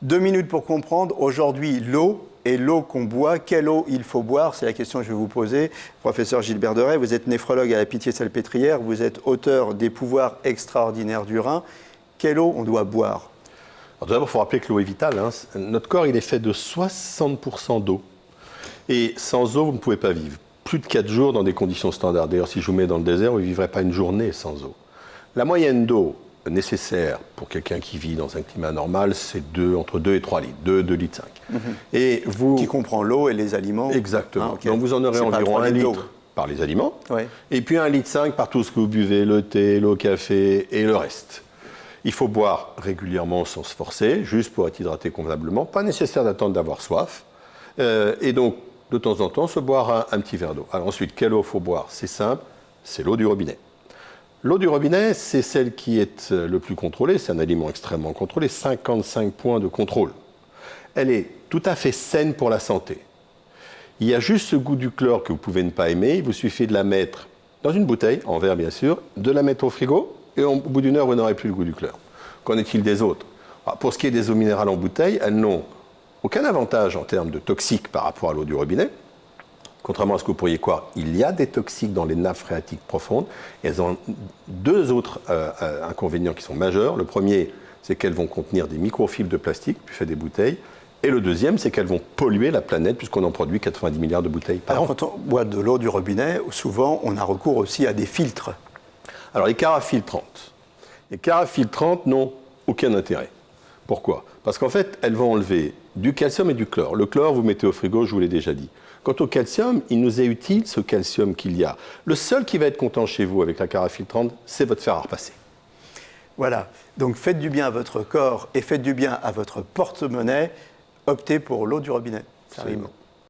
2 minutes pour comprendre. Aujourd'hui, l'eau et l'eau qu'on boit, quelle eau il faut boire? C'est la question que je vais vous poser. Professeur Gilbert Deray, vous êtes néphrologue à la Pitié-Salpêtrière, vous êtes auteur des pouvoirs extraordinaires du rein. Quelle eau on doit boire? Alors, tout d'abord, il faut rappeler que l'eau est vitale. Hein. Notre corps, il est fait de 60% d'eau. Et sans eau, vous ne pouvez pas vivre. Plus de 4 jours dans des conditions standards. D'ailleurs, si je vous mets dans le désert, vous ne vivrez pas une journée sans eau. La moyenne d'eau nécessaire pour quelqu'un qui vit dans un climat normal, c'est entre 2 et 3 litres, 2 litres 5. Et vous... Qui comprend l'eau et les aliments. Exactement. Ah, okay. Donc vous en aurez environ 1 litre par les aliments, et puis 1 litre 5 par tout ce que vous buvez, le thé, le café et le reste. Il faut boire régulièrement sans se forcer, juste pour être hydraté convenablement. Pas nécessaire d'attendre d'avoir soif. Et donc, de temps en temps, se boire un petit verre d'eau. Alors ensuite, quelle eau il faut boire? C'est simple, c'est l'eau du robinet. L'eau du robinet, c'est celle qui est le plus contrôlée. C'est un aliment extrêmement contrôlé, 55 points de contrôle. Elle est tout à fait saine pour la santé. Il y a juste ce goût du chlore que vous pouvez ne pas aimer. Il vous suffit de la mettre dans une bouteille, en verre bien sûr, de la mettre au frigo, et au bout d'une heure, vous n'aurez plus le goût du chlore. Qu'en est-il des autres? Alors, pour ce qui est des eaux minérales en bouteille, elles n'ont aucun avantage en termes de toxiques par rapport à l'eau du robinet. Contrairement à ce que vous pourriez croire, il y a des toxiques dans les nappes phréatiques profondes. Et elles ont 2 autres inconvénients qui sont majeurs. Le premier, c'est qu'elles vont contenir des microfibres de plastique, du fait des bouteilles. Et le deuxième, c'est qu'elles vont polluer la planète, puisqu'on en produit 90 milliards de bouteilles par an. Quand on boit de l'eau du robinet, souvent, on a recours aussi à des filtres. Alors, les carafes filtrantes. Les carafes filtrantes n'ont aucun intérêt. Pourquoi? Parce qu'en fait, elles vont enlever du calcium et du chlore. Le chlore, vous mettez au frigo, je vous l'ai déjà dit. Quant au calcium, il nous est utile, ce calcium qu'il y a. Le seul qui va être content chez vous avec la carafe filtrante, c'est votre fer à repasser. Voilà. Donc, faites du bien à votre corps et faites du bien à votre porte-monnaie. Optez pour l'eau du robinet. Ça rime.